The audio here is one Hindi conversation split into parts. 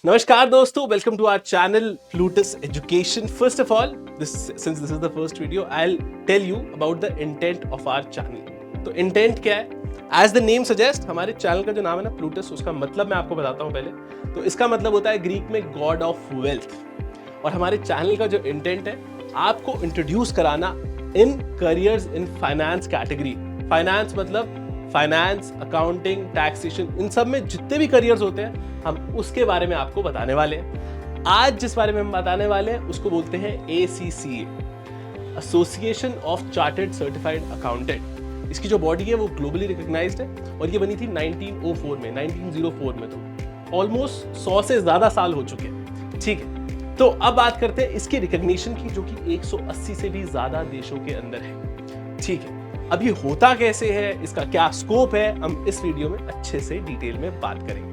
नमस्कार दोस्तों, welcome to our channel Plutus Education. First of all, since this is the first video, I'll tell you about the intent of our channel. तो इंटेंट क्या है? As the name suggest, हमारे चैनल का जो नाम है ना प्लूटस, उसका मतलब मैं आपको बताता हूँ पहले. तो इसका मतलब होता है ग्रीक में गॉड ऑफ वेल्थ. और हमारे चैनल का जो इंटेंट है, आपको इंट्रोड्यूस कराना in careers in finance category. Finance मतलब फाइनेंस, अकाउंटिंग, टैक्सेशन, इन सब में जितने भी करियर्स होते हैं हम उसके बारे में आपको बताने वाले हैं. आज जिस बारे में हम बताने वाले हैं उसको बोलते हैं ACCA, association of chartered certified accountant. इसकी जो बॉडी है वो ग्लोबली रिकॉग्नाइज्ड है और ये बनी थी 1904 में. तो ऑलमोस्ट 100 से ज्यादा साल हो चुके हैं. ठीक है, तो अब बात करते हैं इसकी रिकॉग्निशन की, जो कि 180 से भी ज्यादा देशों के अंदर है. ठीक है, अब ये होता कैसे है, इसका क्या स्कोप है, हम इस वीडियो में अच्छे से डिटेल में बात करेंगे.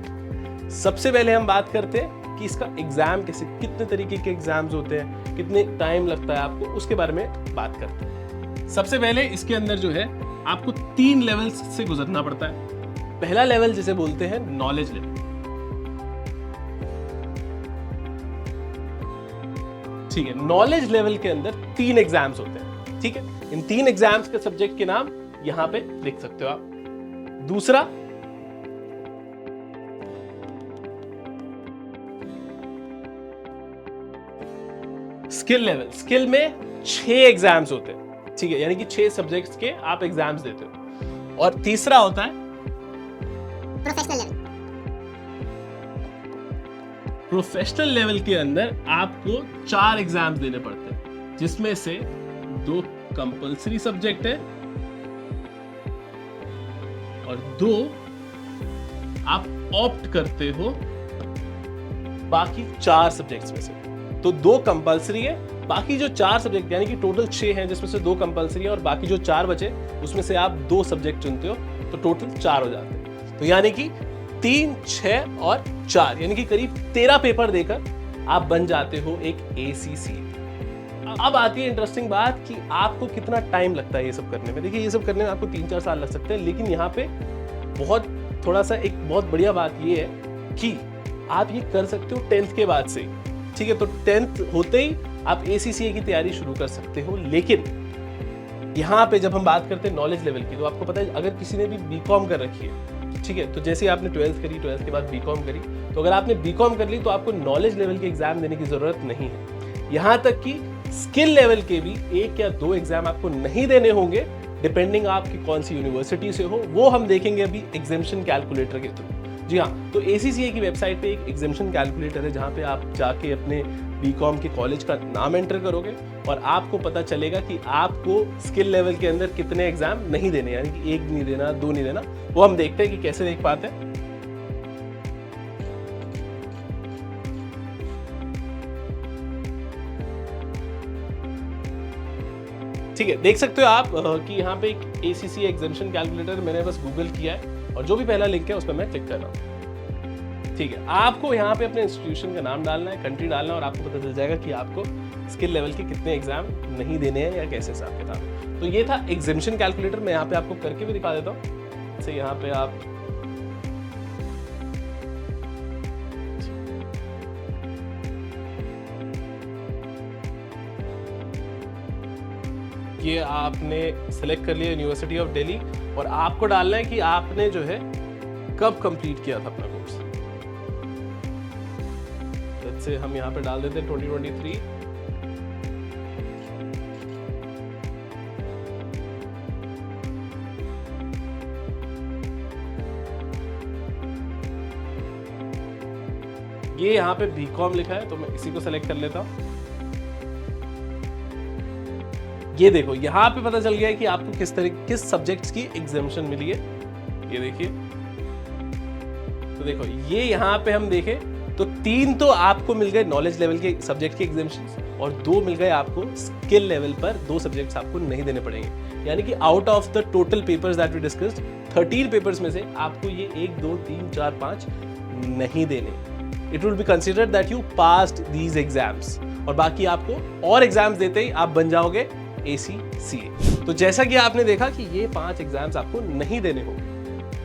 सबसे पहले हम बात करते हैं कि इसका एग्जाम कैसे, कितने तरीके के एग्जाम्स होते हैं, कितने टाइम लगता है आपको, उसके बारे में बात करते हैं. सबसे पहले इसके अंदर जो है आपको 3 लेवल्स से गुजरना पड़ता है. पहला लेवल जिसे बोलते हैं नॉलेज लेवल. ठीक है, नॉलेज लेवल के अंदर 3 एग्जाम्स होते हैं. ठीक है, इन 3 एग्जाम्स के सब्जेक्ट के नाम यहां पे लिख सकते हो आप. दूसरा स्किल लेवल. स्किल में 6 एग्जाम्स होते हैं. ठीक है, यानी कि 6 सब्जेक्ट्स के आप एग्जाम्स देते हो. और तीसरा होता है प्रोफेशनल लेवल. प्रोफेशनल लेवल के अंदर आपको 4 एग्जाम्स देने पड़ते हैं, जिसमें से 2 कंपल्सरी सब्जेक्ट है और 2 आप ऑप्ट करते हो बाकी 4 सब्जेक्ट्स में से. तो 2 कंपल्सरी है, बाकी जो 4 सब्जेक्ट यानी कि टोटल 6 हैं, जिसमें से 2 कंपल्सरी है और बाकी जो 4 बचे उसमें से आप 2 सब्जेक्ट चुनते हो, तो टोटल 4 हो जाते हैं. तो यानी कि 3, 6 और 4 यानी कि करीब 13 पेपर देकर आप बन जाते हो एक ACCA. अब आती है इंटरेस्टिंग बात कि आपको कितना टाइम लगता है ये सब करने में. देखिए, ये सब करने में आपको 3-4 साल लग सकते हैं, लेकिन यहाँ पे एक बहुत बढ़िया बात ये है कि आप ये कर सकते हो 10th के बाद से. ठीक है, तो 10th होते ही आप ACCA की तैयारी शुरू कर सकते हो. लेकिन यहाँ पे जब हम बात करते हैं नॉलेज लेवल की, तो आपको पता है अगर किसी ने भी BCom कर रखी है, ठीक है, तो जैसे आपने 12th करी, 12th के बाद BCom करी, तो अगर आपने BCom कर ली तो आपको नॉलेज लेवल के एग्जाम देने की जरूरत नहीं है. यहाँ तक कि स्किल लेवल के भी 1 या 2 एग्जाम आपको नहीं देने होंगे, डिपेंडिंग आपकी कौन सी यूनिवर्सिटी से हो. वो हम देखेंगे अभी एग्जेम्पशन कैलकुलेटर के थ्रू. जी हाँ, तो ACCA की वेबसाइट पे एक एग्जेम्पशन कैलकुलेटर है, जहाँ पे आप जाके अपने BCom के कॉलेज का नाम एंटर करोगे और आपको पता चलेगा कि आपको स्किल लेवल के अंदर कितने एग्जाम नहीं देने, यानी कि 1 नहीं देना, 2 नहीं देना. वो हम देखते हैं कि कैसे देख पाते हैं. ठीक है, देख सकते हो आप कि यहाँ पे एक ACCA एग्जामिनेशन कैलकुलेटर मैंने बस गूगल किया है और जो भी पहला लिंक है उस पर मैं क्लिक कर रहा हूँ. ठीक है, आपको यहाँ पे अपने इंस्टीट्यूशन का नाम डालना है, कंट्री डालना है और आपको पता चल जाएगा कि आपको स्किल लेवल के कितने एग्जाम नहीं देने हैं या कैसे हिसाब किताब. तो ये था एग्जामिनेशन कैलकुलेटर. मैं यहाँ पे आपको करके भी दिखा देता हूँ. जैसे यहाँ पे आप ये आपने सेलेक्ट कर लिया यूनिवर्सिटी ऑफ दिल्ली और आपको डालना है कि आपने जो है कब कंप्लीट किया था अपना कोर्स. जैसे हम यहाँ पे डाल देते हैं 2023. ये यहाँ पे BCom लिखा है, तो मैं इसी को सेलेक्ट कर लेता हूँ. ये देखो, यहाँ पे पता चल गया है कि आपको किस सब्जेक्ट्स की एग्जामिनेशन मिली है. ये देखिए, तो देखो ये यहाँ पे हम देखें तो 3 तो आपको मिल गए नॉलेज लेवल के सब्जेक्ट के एग्जामिनेशन और 2 मिल गए आपको स्किल लेवल पर. 2 सब्जेक्ट्स आपको नहीं देने पड़ेंगे, यानी कि out of the total papers that we discussed, 13 papers में से आपको ये 1, 2, 3, 4, 5 नहीं देने. It will be considered that you passed these exams और बाकी आपको और एग्जाम्स देते ही आप बन जाओगे ACCA. तो जैसा कि आपने देखा कि ये 5 एग्जाम्स आपको नहीं देने होंगे.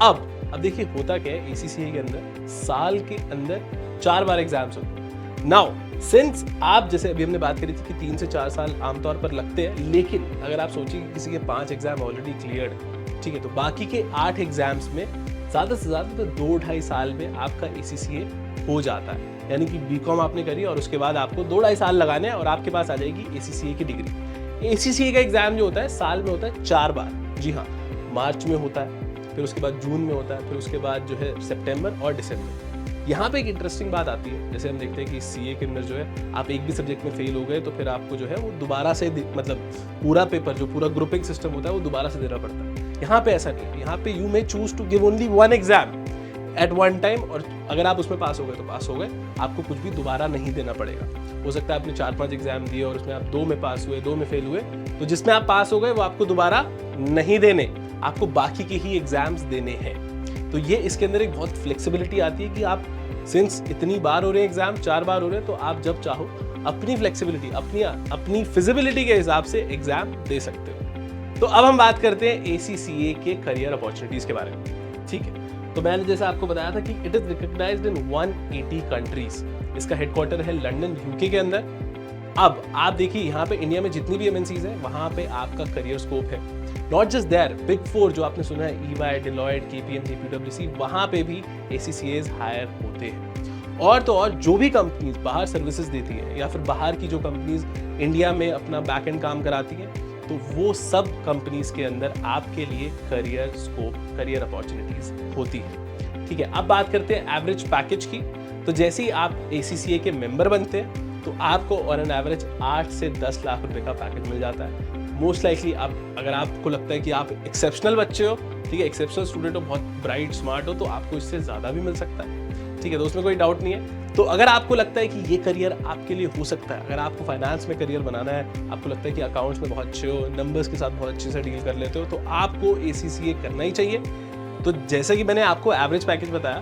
अब देखिए होता क्या है ACCA के अंदर, साल के अंदर 4 बार एग्जाम्स होते हैं। नाउ सिंस आप जैसे अभी हमने बात करी थी कि 3 से 4 साल आमतौर पर लगते हैं, लेकिन अगर आप सोचिए कि किसी के 5 एग्जाम ऑलरेडी क्लियर्ड, ठीक है, तो बाकी के 8 एग्जाम्स में ज़्यादा से ज़्यादा तो 2-2.5 साल में आपका ACCA हो जाता है। यानी कि BCom आपने करी और उसके बाद आपको 2-2.5 साल लगाने हैं और आपके पास आ जाएगी ACCA की डिग्री। ACCA का एग्जाम जो होता है साल में होता है 4 बार। जी हाँ, मार्च में होता है, फिर उसके बाद जून में होता है, फिर उसके बाद जो है सितंबर और दिसंबर। यहाँ पे एक इंटरेस्टिंग बात आती है, जैसे हम देखते हैं कि CA के अंदर जो है आप एक भी सब्जेक्ट में फेल हो गए तो फिर आपको जो है वो दोबारा से मतलब पूरा पेपर जो पूरा ग्रुपिंग सिस्टम होता है वो दोबारा से देना पड़ता है। यहाँ पे ऐसा नहीं है, यहाँ पे you may choose to give only 1 exam at 1 time, और अगर आप उसमें पास हो गए तो पास हो गए, आपको कुछ भी दोबारा नहीं देना पड़ेगा। हो सकता है आपने 4-5 एग्जाम दिए और उसमें आप 2 में पास हुए, 2 में फेल हुए, तो जिसमें आप पास हो गए वो आपको दोबारा नहीं देने, आपको बाकी के ही एग्जाम्स देने हैं। तो ये इसके अंदर एक बहुत फ्लेक्सिबिलिटी आती है कि आप सिंस इतनी बार हो रहे हैं एग्जाम, 4 बार हो रहे हैं, तो आप जब चाहो अपनी फ्लेक्सिबिलिटी, अपनी फिजिबिलिटी के हिसाब से एग्जाम दे सकते हो। तो अब हम बात करते हैं ACCA के करियर अपॉर्चुनिटीज के बारे में, ठीक है। तो मैंने जैसे आपको बताया था कि it is recognised in 180 countries. इसका हेडक्वार्टर है लंदन UK के अंदर। अब आप देखिए यहाँ पे इंडिया में जितनी भी MNCs है वहाँ पे आपका करियर स्कोप है। नॉट जस्ट देयर, बिग 4 जो आपने सुना है EY, Deloitte, KPMG, PwC, वहाँ पे भी ACCAs हायर होते हैं। और तो और जो भी कंपनीज बाहर सर्विसेज देती है या फिर बाहर की जो कंपनीज इंडिया में अपना बैक एंड काम कराती हैं, तो वो सब कंपनीज के अंदर आपके लिए करियर स्कोप, करियर अपॉर्चुनिटीज होती है, ठीक है। अब बात करते हैं एवरेज पैकेज की। तो जैसे ही आप ACCA के मेंबर बनते हैं तो आपको ऑन एन एवरेज 8 से 10 लाख रुपए का पैकेज मिल जाता है। मोस्ट लाइकली आप, अगर आपको लगता है कि आप एक्सेप्शनल बच्चे हो, ठीक है, एक्सेप्शनल स्टूडेंट हो, बहुत ब्राइट स्मार्ट हो, तो आपको इससे ज़्यादा भी मिल सकता है, ठीक है। तो उसमें कोई डाउट नहीं है। तो अगर आपको लगता है कि ये करियर आपके लिए हो सकता है, अगर आपको फाइनेंस में करियर बनाना है, आपको लगता है कि अकाउंट्स में बहुत अच्छे हो, नंबर्स के साथ बहुत अच्छे से डील कर लेते हो, तो आपको ACCA करना ही चाहिए। तो जैसे कि मैंने आपको एवरेज पैकेज बताया,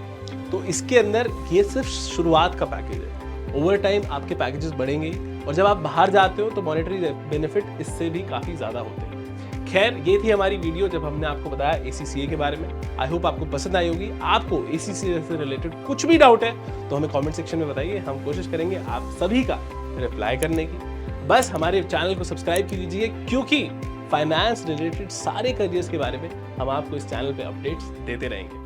तो इसके अंदर ये सिर्फ शुरुआत का पैकेज है। ओवर टाइम आपके पैकेजेस बढ़ेंगे और जब आप बाहर जाते हो तो मॉनेटरी बेनिफिट इससे भी काफ़ी ज़्यादा होते हैं। खैर, ये थी हमारी वीडियो जब हमने आपको बताया ACCA के बारे में। आई होप आपको पसंद आई होगी। आपको ACCA से रिलेटेड कुछ भी डाउट है तो हमें कमेंट सेक्शन में बताइए, हम कोशिश करेंगे आप सभी का रिप्लाई करने की। बस हमारे चैनल को सब्सक्राइब कीजिए, क्योंकि फाइनेंस रिलेटेड सारे करियर्स के बारे में हम आपको इस चैनल पे अपडेट्स देते रहेंगे।